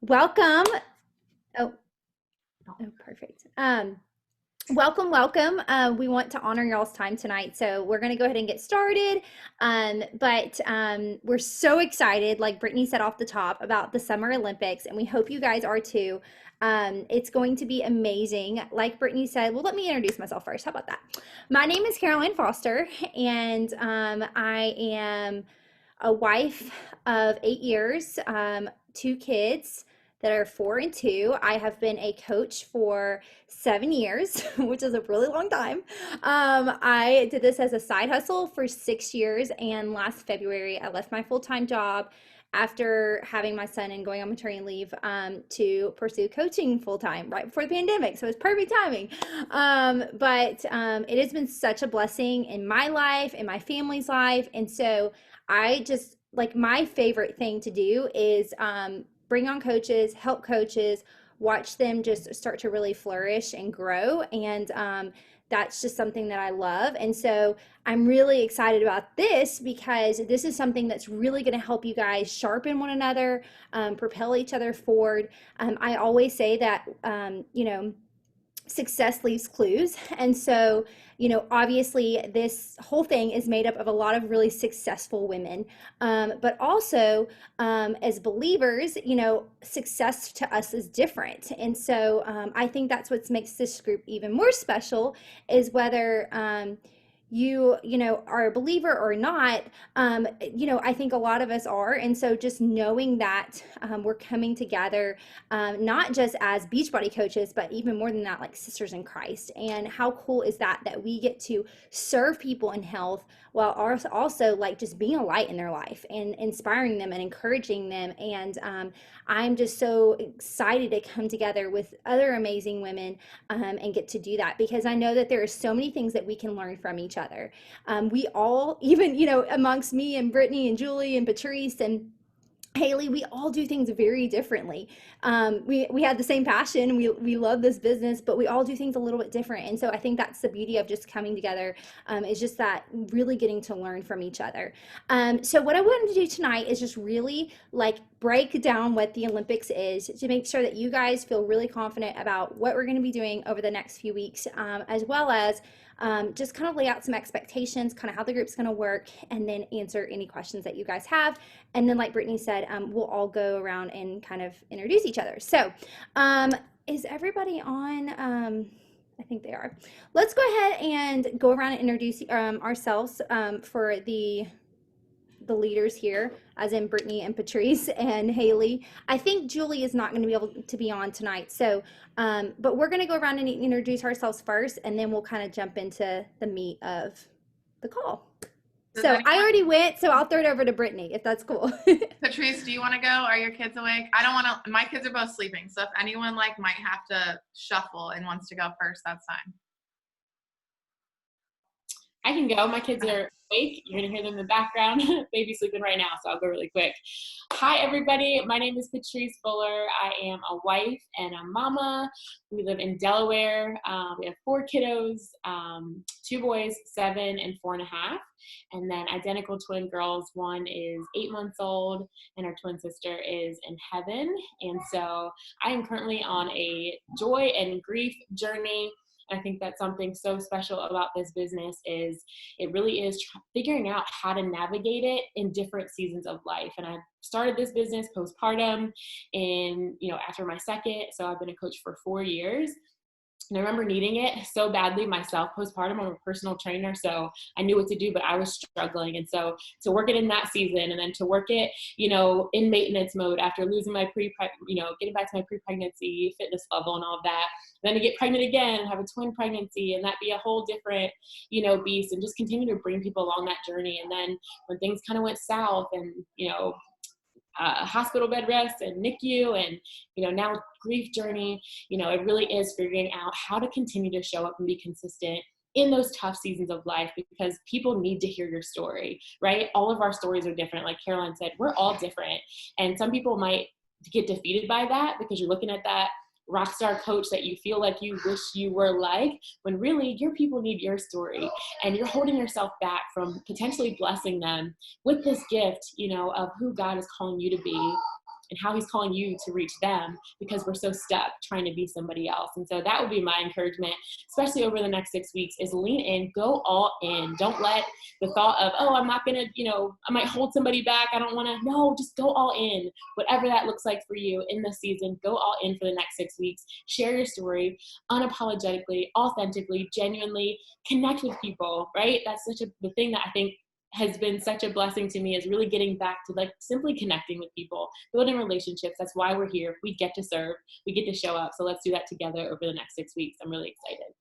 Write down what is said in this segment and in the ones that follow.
Welcome. Oh, perfect. Welcome. We want to honor y'all's time tonight, so we're going to go ahead and get started. But we're so excited, like Brittany said off the top, about the Summer Olympics, and we hope you guys are too. It's going to be amazing. Like Brittany said, well, let me introduce myself first. How about that? My name is Caroline Foster, and I am a wife of 8 years, two kids that are 4 and 2. I have been a coach for 7 years, which is a really long time. I did this as a side hustle for 6 years, and last February I left my full-time job after having my son and going on maternity leave to pursue coaching full time right before the pandemic. So it's perfect timing. But it has been such a blessing in my life, in my family's life. And so I just like my favorite thing to do is bring on coaches, help coaches, watch them just start to really flourish and grow. And that's just something that I love. And so I'm really excited about this because this is something that's really going to help you guys sharpen one another, propel each other forward. I always say that, success leaves clues. And so, obviously this whole thing is made up of a lot of really successful women. But also, as believers, success to us is different. And so I think that's what makes this group even more special is whether, you are a believer or not. I think a lot of us are. And so just knowing that we're coming together, not just as Beachbody coaches, but even more than that, like sisters in Christ. And how cool is that we get to serve people in health while also like just being a light in their life and inspiring them and encouraging them. And I'm just so excited to come together with other amazing women and get to do that because I know that there are so many things that we can learn from each other. We all, even, amongst me and Brittany and Julie and Patrice and Haley, we all do things very differently. We have the same passion. We love this business, but we all do things a little bit different. And so I think that's the beauty of just coming together, is just that really getting to learn from each other. So what I wanted to do tonight is just really like break down what the Olympics is to make sure that you guys feel really confident about what we're going to be doing over the next few weeks, as well as just kind of lay out some expectations, kind of how the group's going to work, and then answer any questions that you guys have. And then, like Brittany said, we'll all go around and kind of introduce each other. So, is everybody on? I think they are. Let's go ahead and go around and introduce ourselves for the leaders here, as in Brittany and Patrice and Haley. I think Julie is not going to be able to be on tonight. So, but we're going to go around and introduce ourselves first, and then we'll kind of jump into the meat of the call. So I already went, so I'll throw it over to Brittany, if that's cool. Patrice, do you want to go? Are your kids awake? I don't want to, my kids are both sleeping. So if anyone might have to shuffle and wants to go first, that's fine. I can go. My kids are awake. You're going to hear them in the background. Baby's sleeping right now, so I'll go really quick. Hi, everybody. My name is Patrice Fuller. I am a wife and a mama. We live in Delaware. We have 4 kiddos, 2 boys, 7 and 4.5. And then identical twin girls. One is 8 months old, and our twin sister is in heaven. And so I am currently on a joy and grief journey. I think that's something so special about this business is it really is figuring out how to navigate it in different seasons of life. And I started this business postpartum after my second. So I've been a coach for 4 years. And I remember needing it so badly myself postpartum. I'm a personal trainer, so I knew what to do, but I was struggling. And so to work it in that season and then to work it, in maintenance mode after losing my getting back to my pre-pregnancy fitness level and all of that, then to get pregnant again and have a twin pregnancy and that be a whole different, beast, and just continue to bring people along that journey. And then when things kind of went south and, hospital bed rest and NICU and, now grief journey, it really is figuring out how to continue to show up and be consistent in those tough seasons of life because people need to hear your story, right? All of our stories are different. Like Caroline said, we're all different. And some people might get defeated by that because you're looking at that rock star coach that you feel like you wish you were like, when really your people need your story and you're holding yourself back from potentially blessing them with this gift, of who God is calling you to be and how he's calling you to reach them, because we're so stuck trying to be somebody else. And so that would be my encouragement, especially over the next 6 weeks, is lean in, go all in. Don't let the thought of, oh, I'm not going to, I might hold somebody back, I don't want to. No, just go all in. Whatever that looks like for you in this season, go all in for the next 6 weeks. Share your story unapologetically, authentically, genuinely. Connect with people, right? That's the thing that I think has been such a blessing to me, is really getting back to like simply connecting with people, building relationships. That's why we're here. We get to serve, we get to show up. So let's do that together over the next 6 weeks. I'm really excited.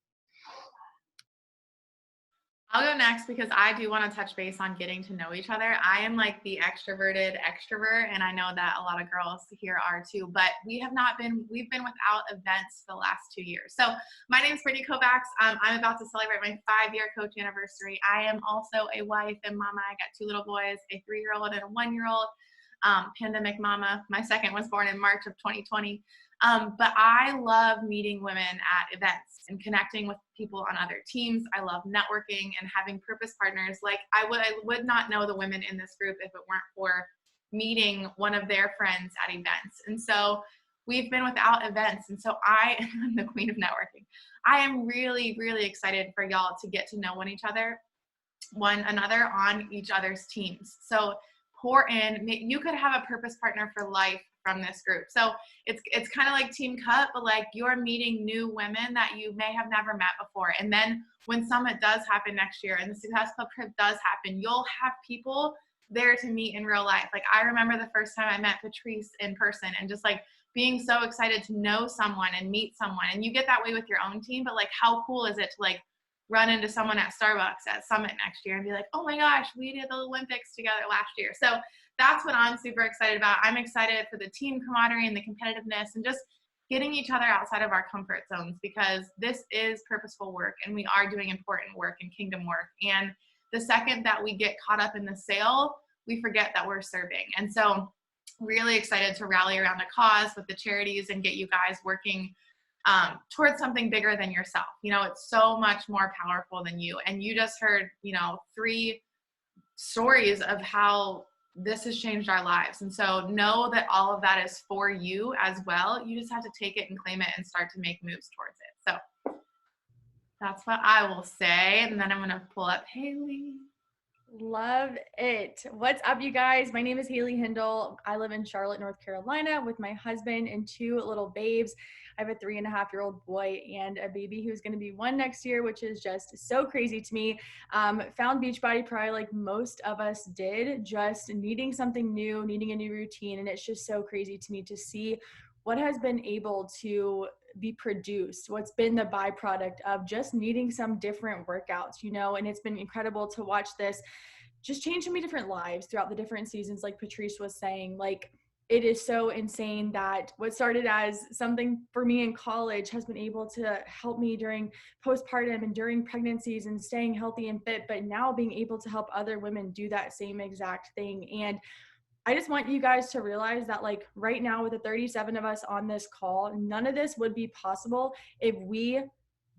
I'll go next because I do want to touch base on getting to know each other. I am like the extroverted extrovert, and I know that a lot of girls here are too, but we've been without events the last 2 years. So my name is Brittany Kovacs. I'm about to celebrate my 5-year coach anniversary. I am also a wife and mama. I got 2 little boys, a 3-year-old and a 1-year-old. Pandemic mama. My second was born in March of 2020. But I love meeting women at events and connecting with people on other teams. I love networking and having purpose partners. Like I would not know the women in this group if it weren't for meeting one of their friends at events. And so we've been without events. And so I am the queen of networking. I am really, really excited for y'all to get to know one another on each other's teams. So pour in. You could have a purpose partner for life from this group. So it's kind of like Team Cut, but like you're meeting new women that you may have never met before. And then when Summit does happen next year and the Success Club trip does happen, you'll have people there to meet in real life. Like I remember the first time I met Patrice in person and just like being so excited to know someone and meet someone. And you get that way with your own team, but like how cool is it to like run into someone at Starbucks at Summit next year and be like, oh my gosh, we did the Olympics together last year. So that's what I'm super excited about. I'm excited for the team camaraderie and the competitiveness and just getting each other outside of our comfort zones, because this is purposeful work and we are doing important work and kingdom work. And the second that we get caught up in the sale, we forget that we're serving. And so really excited to rally around a cause with the charities and get you guys working towards something bigger than yourself. It's so much more powerful than you. And you just heard, 3 stories of how this has changed our lives. And so know that all of that is for you as well. You just have to take it and claim it and start to make moves towards it. So that's what I will say. And then I'm going to pull up Haley. Love it. What's up, you guys? My name is Haley Hindel. I live in Charlotte, North Carolina with my husband and 2 little babes. I have a 3.5-year-old boy and a baby who's going to be 1 next year, which is just so crazy to me. Found Beachbody probably like most of us did, just needing something new, needing a new routine. And it's just so crazy to me to see what has been able to be produced, what's been the byproduct of just needing some different workouts, and it's been incredible to watch this just change so many different lives throughout the different seasons. Like Patrice was saying, like it is so insane that what started as something for me in college has been able to help me during postpartum and during pregnancies and staying healthy and fit, but now being able to help other women do that same exact thing. And I just want you guys to realize that like right now with the 37 of us on this call, none of this would be possible if we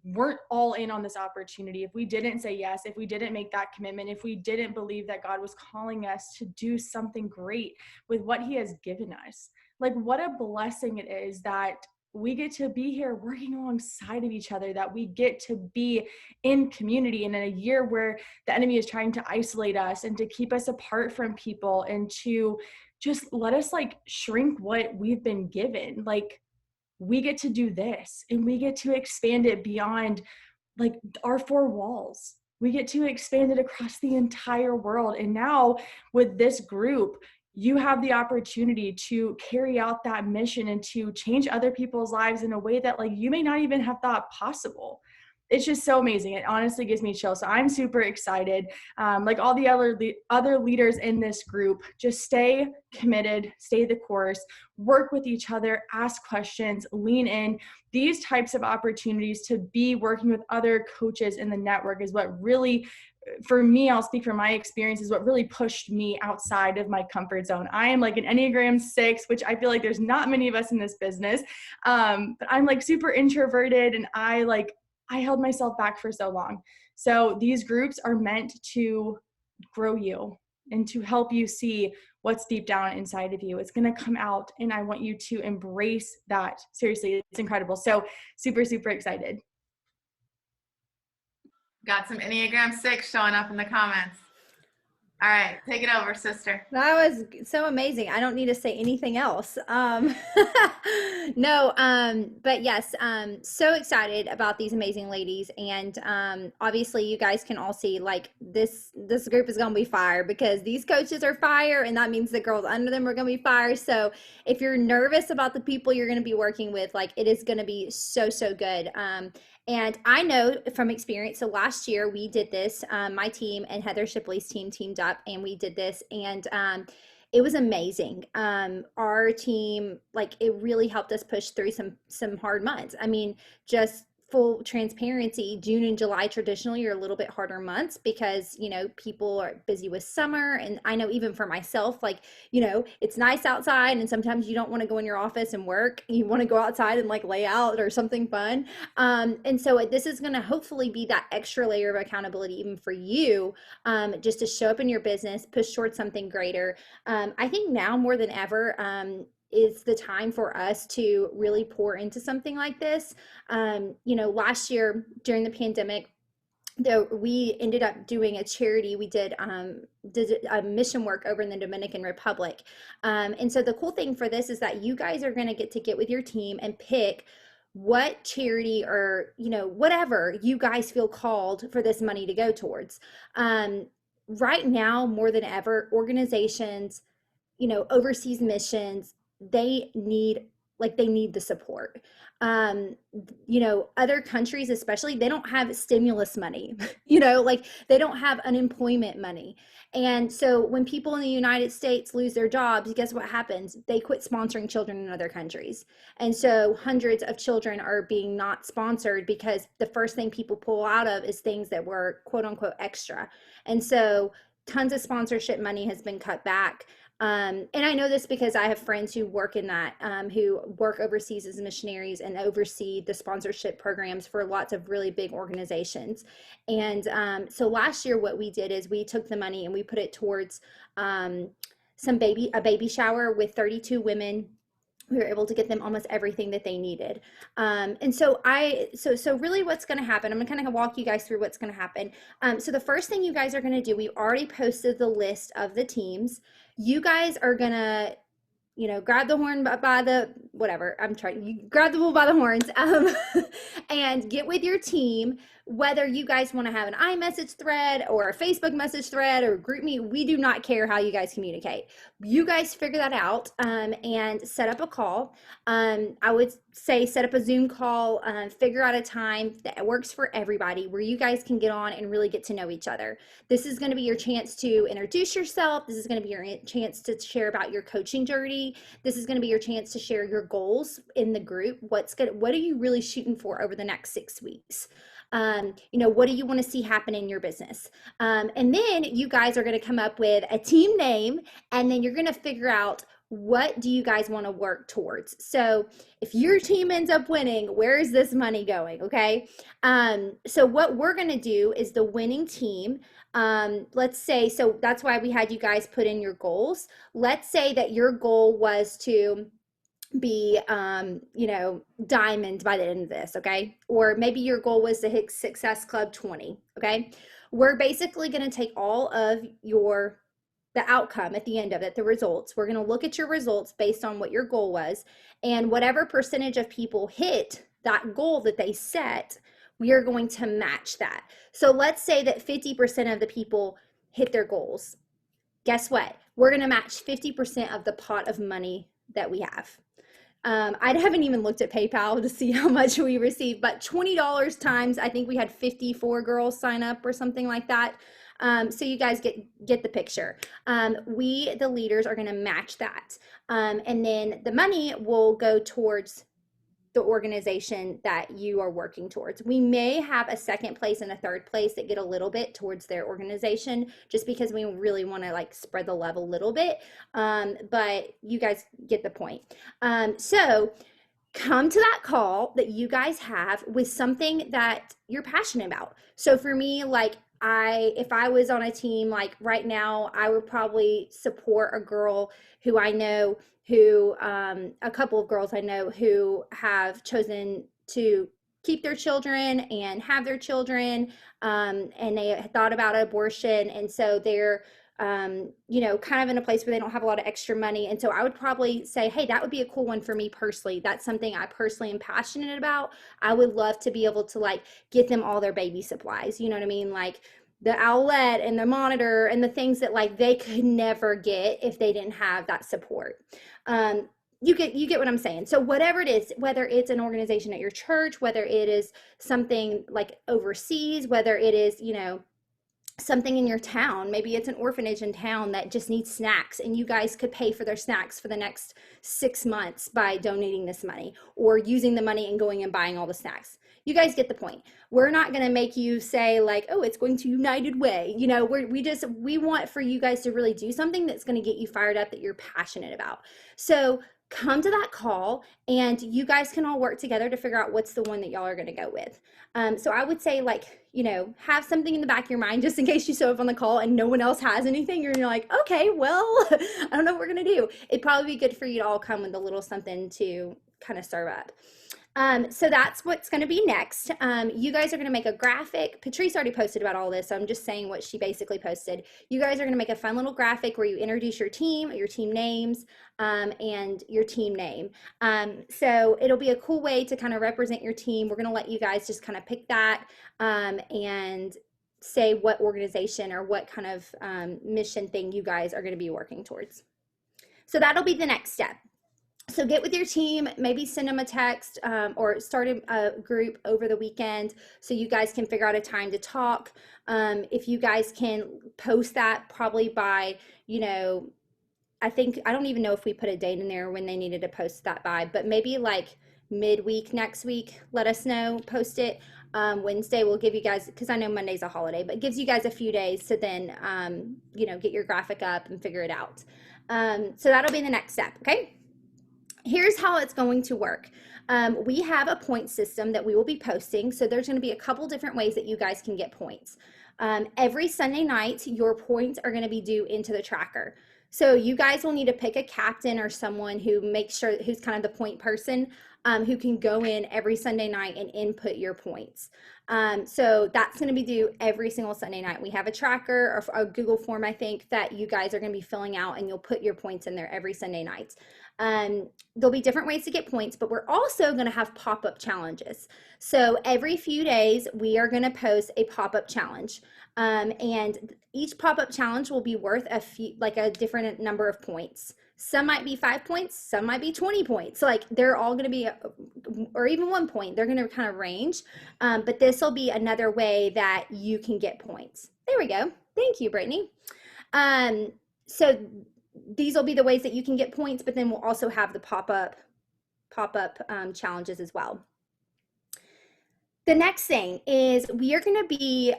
weren't all in on this opportunity, if we didn't say yes, if we didn't make that commitment, if we didn't believe that God was calling us to do something great with what he has given us. Like what a blessing it is that we get to be here working alongside of each other, that we get to be in community, and in a year where the enemy is trying to isolate us and to keep us apart from people and to just let us like shrink what we've been given. Like we get to do this and we get to expand it beyond like our 4 walls. We get to expand it across the entire world. And now with this group, you have the opportunity to carry out that mission and to change other people's lives in a way that like you may not even have thought possible. It's just so amazing. It honestly gives me chills. So I'm super excited. Like all the other leaders in this group, just stay committed, stay the course, work with each other, ask questions, lean in. These types of opportunities to be working with other coaches in the network is what really, for me, I'll speak from my experience, is what really pushed me outside of my comfort zone. I am like an Enneagram 6, which I feel like there's not many of us in this business. But I'm like super introverted, and I held myself back for so long. So these groups are meant to grow you and to help you see what's deep down inside of you. It's going to come out, and I want you to embrace that. Seriously, it's incredible. So super, super excited. Got some Enneagram 6 showing up in the comments. All right, take it over, sister. That was so amazing. I don't need to say anything else. No, but yes, so excited about these amazing ladies. And obviously you guys can all see like this group is gonna be fire because these coaches are fire, and that means the girls under them are gonna be fire. So if you're nervous about the people you're gonna be working with, like it is gonna be so good. And I know from experience, so last year we did this, my team and Heather Shipley's team teamed up and we did this, and it was amazing. Our team, like it really helped us push through some hard months. I mean, just full transparency, June and July traditionally are a little bit harder months because, you know, people are busy with summer. And I know even for myself, like, you know, it's nice outside and sometimes you don't want to go in your office and work. You want to go outside and like lay out or something fun. And so this is going to hopefully be that extra layer of accountability even for you, just to show up in your business, push towards something greater. I think now more than ever, is the time for us to really pour into something like this. You know, last year during the pandemic, though, we ended up doing a charity. We did a mission work over in the Dominican Republic. And so the cool thing for this is that you guys are going to get with your team and pick what charity or, you know, whatever you guys feel called for this money to go towards. Right now, more than ever, organizations, you know, overseas missions, they need the support. You know, other countries, especially, they don't have stimulus money, you know, like they don't have unemployment money. And so when people in the United States lose their jobs, guess what happens? They quit sponsoring children in other countries. And so hundreds of children are being not sponsored because the first thing people pull out of is things that were quote unquote extra. And so tons of sponsorship money has been cut back. And I know this because I have friends who work in that, who work overseas as missionaries and oversee the sponsorship programs for lots of really big organizations. And so last year, what we did is we took the money and we put it towards a baby shower with 32 women. We were able to get them almost everything that they needed. And so really what's going to happen, I'm going to kind of walk you guys through what's going to happen. So the first thing you guys are going to do, we already posted the list of the teams. You guys are going to, you know, grab the horn by the, whatever, you grab the bull by the horns, and get with your team, whether you guys want to have an iMessage thread or a Facebook message thread or group me, we do not care how you guys communicate. You guys figure that out, and set up a call. I would say set up a Zoom call, figure out a time that works for everybody where you guys can get on and really get to know each other. This is going to be your chance to introduce yourself. This is going to be your chance to share about your coaching journey. This is going to be your chance to share your goals in the group. What are you really shooting for over the next 6 weeks? You know, what do you want to see happen in your business? And then you guys are going to come up with a team name, and then you're going to figure out what do you guys want to work towards. So if your team ends up winning, where is this money going? Okay. So what we're going to do is the winning team, let's say, so that's why we had you guys put in your goals. Let's say that your goal was to be, you know, diamond by the end of this. Okay. Or maybe your goal was to hit Success Club 20. Okay. We're basically going to take all of the outcome at the end of it, the results. We're going to look at your results based on what your goal was, and whatever percentage of people hit that goal that they set, we are going to match that. So let's say that 50% of the people hit their goals. Guess what? We're going to match 50% of the pot of money that we have. I haven't even looked at PayPal to see how much we received, but $20 times, I think we had 54 girls sign up or something like that. So you guys get the picture. We, the leaders, are going to match that. And then the money will go towards the organization that you are working towards. We may have a second place and a third place that get a little bit towards their organization, just because we really want to like spread the love a little bit. But you guys get the point. So come to that call that you guys have with something that you're passionate about. So for me, like, if I was on a team, like right now, I would probably support a girl who I know who, a couple of girls I know who have chosen to keep their children and have their children, and they thought about abortion. And so they're, you know, kind of in a place where they don't have a lot of extra money. And so I would probably say, hey, that would be a cool one for me personally. That's something I personally am passionate about. I would love to be able to like get them all their baby supplies. You know what I mean? Like the owlet and the monitor and the things that like they could never get if they didn't have that support. You get what I'm saying. So whatever it is, whether it's an organization at your church, whether it is something like overseas, whether it is, you know, something in your town, maybe it's an orphanage in town that just needs snacks, and you guys could pay for their snacks for the next 6 months by donating this money or using the money and going and buying all the snacks. You guys get the point. We're not going to make you say like, oh, it's going to United Way. You know, we want for you guys to really do something that's going to get you fired up, that you're passionate about. So come to that call and you guys can all work together to figure out what's the one that y'all are going to go with. So I would say, like, you know, have something in the back of your mind just in case you show up on the call and no one else has anything. You're like, okay, well, I don't know what we're going to do. It'd probably be good for you to all come with a little something to kind of serve up. So that's what's going to be next. You guys are going to make a graphic. Patrice already posted about all this, so I'm just saying what she basically posted. You guys are going to make a fun little graphic where you introduce your team names, and your team name. So it'll be a cool way to kind of represent your team. We're going to let you guys just kind of pick that, and say what organization or what kind of mission thing you guys are going to be working towards. So that'll be the next step. So get with your team, maybe send them a text, or start a group over the weekend so you guys can figure out a time to talk. If you guys can post that probably by, you know, I don't even know if we put a date in there when they needed to post that by, but maybe like midweek next week, let us know, post it. Wednesday we'll give you guys, because I know Monday's a holiday, but it gives you guys a few days to then, you know, get your graphic up and figure it out. So that'll be the next step, okay? Here's how it's going to work. We have a point system that we will be posting. So there's going to be a couple different ways that you guys can get points. Every Sunday night, your points are going to be due into the tracker. So you guys will need to pick a captain or someone who makes sure, who's kind of the point person, who can go in every Sunday night and input your points. So that's going to be due every single Sunday night. We have a tracker or a Google form, I think, that you guys are going to be filling out, and you'll put your points in there every Sunday night. There'll be different ways to get points, but we're also going to have pop-up challenges. So every few days, we are going to post a pop-up challenge. And each pop-up challenge will be worth a different number of points. Some might be 5 points, some might be 20 points. Like they're all going to be, or even 1 point, they're going to kind of range. But this will be another way that you can get points. There we go. Thank you, Brittany. So these will be the ways that you can get points, but then we'll also have the pop-up challenges as well. The next thing is we are going to be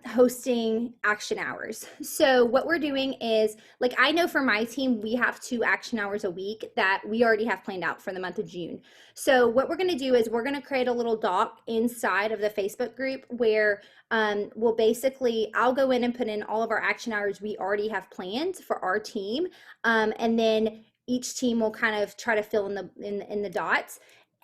hosting action hours. So what we're doing is, like, I know for my team, we have 2 action hours a week that we already have planned out for the month of June. So what we're going to do is we're going to create a little doc inside of the Facebook group where we'll basically, I'll go in and put in all of our action hours we already have planned for our team. And then each team will kind of try to fill in the dots.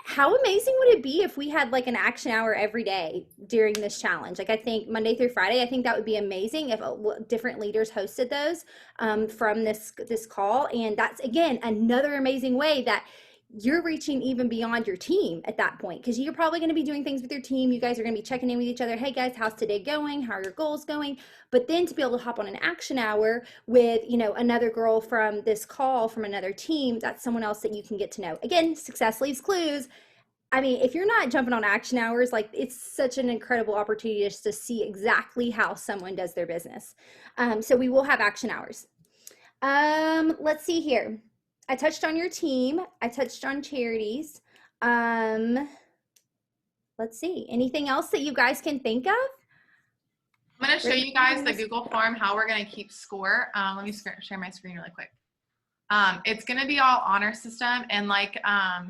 How amazing would it be if we had like an action hour every day during this challenge? Like I think Monday through Friday, I think that would be amazing if different leaders hosted those from this call. And that's, again, another amazing way that you're reaching even beyond your team at that point, because you're probably going to be doing things with your team. You guys are going to be checking in with each other. Hey guys, how's today going? How are your goals going? But then to be able to hop on an action hour with, you know, another girl from this call from another team, that's someone else that you can get to know. Again, success leaves clues. I mean, if you're not jumping on action hours, like, it's such an incredible opportunity just to see exactly how someone does their business. So we will have action hours. Let's see here. I touched on your team. I touched on charities. Let's see. Anything else that you guys can think of? I'm going to show you guys the Google form, how we're going to keep score. Let me share my screen really quick. It's going to be all honor system. And like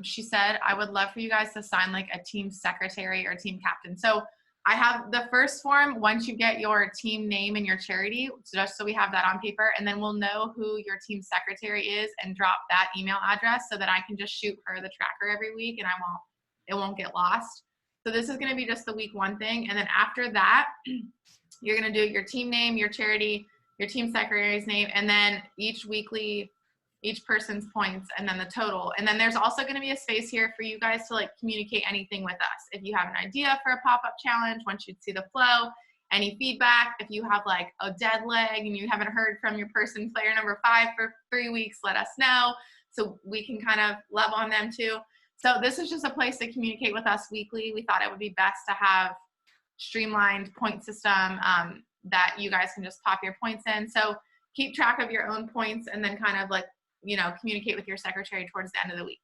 she said, I would love for you guys to sign like a team secretary or team captain. So I have the first form once you get your team name and your charity, just so we have that on paper, and then we'll know who your team secretary is and drop that email address so that I can just shoot her the tracker every week and it won't get lost. So this is going to be just the week 1 thing. And then after that, you're going to do your team name, your charity, your team secretary's name, and then each person's points, and then the total. And then there's also going to be a space here for you guys to like communicate anything with us. If you have an idea for a pop-up challenge, once you'd see the flow, any feedback, if you have like a dead leg and you haven't heard from your player number 5 for 3 weeks, let us know so we can kind of love on them too. So this is just a place to communicate with us weekly. We thought it would be best to have streamlined point system that you guys can just pop your points in. So keep track of your own points and then kind of like, communicate with your secretary towards the end of the week.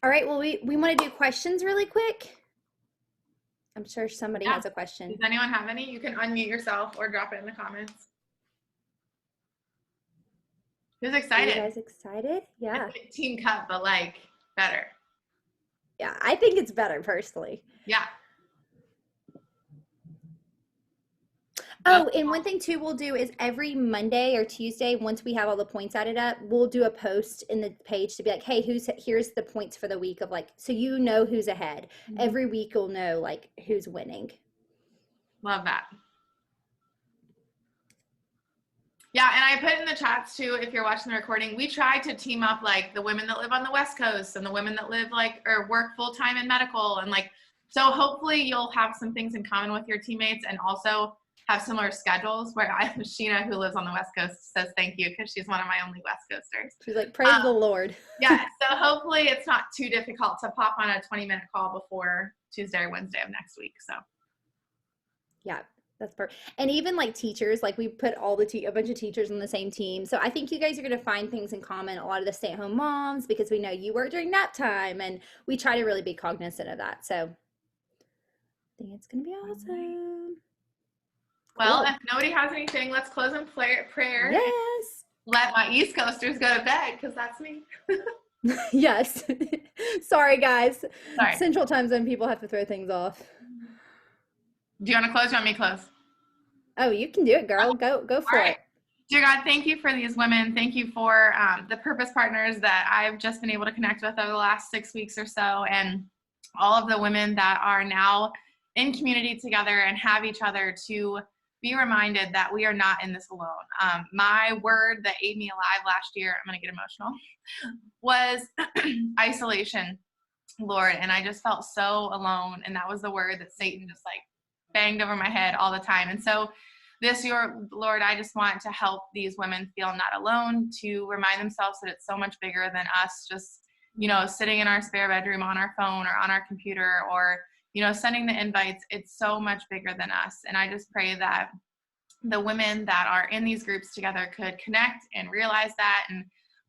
All right, well, we want to do questions really quick. I'm sure somebody has a question. Does anyone have any? You can unmute yourself or drop it in the comments. Who's excited? Are you guys excited? Yeah. It's like Team Cup, but like better. Yeah, I think it's better personally. Yeah. Oh, and one thing too we'll do is every Monday or Tuesday, once we have all the points added up, we'll do a post in the page to be like, hey, here's the points for the week of like, so you know who's ahead. Mm-hmm. Every week you'll know like who's winning. Love that. Yeah, and I put in the chats too, if you're watching the recording, we try to team up like the women that live on the West Coast and the women that live like or work full-time in medical, and like, so hopefully you'll have some things in common with your teammates and also have similar schedules. Where Sheena, who lives on the West Coast, says thank you because she's one of my only West Coasters. She's like, praise the Lord. Yeah, so hopefully it's not too difficult to pop on a 20-minute call before Tuesday or Wednesday of next week. So yeah, that's perfect. And even like teachers, like we put all a bunch of teachers on the same team. So I think you guys are going to find things in common. A lot of the stay-at-home moms, because we know you work during nap time, and we try to really be cognizant of that. So I think it's going to be awesome. Well, cool. If nobody has anything, let's close in prayer. Yes. Let my East Coasters go to bed, because that's me. Yes. Sorry, guys. Sorry. Central time zone people have to throw things off. Do you want to close? Do you want me to close? Oh, you can do it, girl. Go for it. Dear God, thank you for these women. Thank you for the purpose partners that I've just been able to connect with over the last 6 weeks or so, and all of the women that are now in community together and have each other to be reminded that we are not in this alone. My word that ate me alive last year, I'm going to get emotional, was isolation, Lord. And I just felt so alone. And that was the word that Satan just like banged over my head all the time. And so this year, Lord, I just want to help these women feel not alone, to remind themselves that it's so much bigger than us just, sitting in our spare bedroom on our phone or on our computer or sending the invites. It's so much bigger than us. And I just pray that the women that are in these groups together could connect and realize that and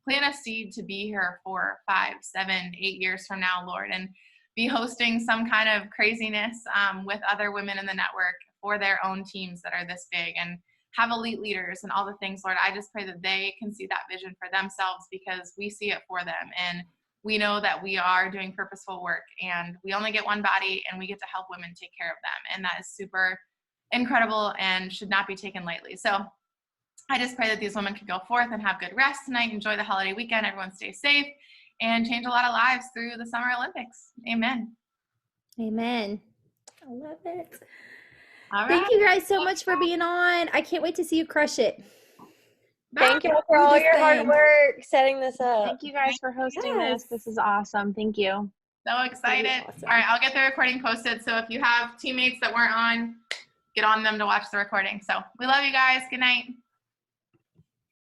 plant a seed to be here for 5, 7, 8 years from now, Lord, and be hosting some kind of craziness with other women in the network for their own teams that are this big and have elite leaders and all the things, Lord. I just pray that they can see that vision for themselves, because we see it for them. And we know that we are doing purposeful work, and we only get one body, and we get to help women take care of them. And that is super incredible and should not be taken lightly. So I just pray that these women can go forth and have good rest tonight, enjoy the holiday weekend, everyone stay safe, and change a lot of lives through the Summer Olympics. Amen. Amen. I love it. All right. Thank you guys so much for being on. I can't wait to see you crush it. Thank you for all your hard work setting this up. Thank you guys for hosting this. This is awesome. Thank you. So excited. Awesome. All right, I'll get the recording posted. So if you have teammates that weren't on, get on them to watch the recording. So we love you guys. Good night.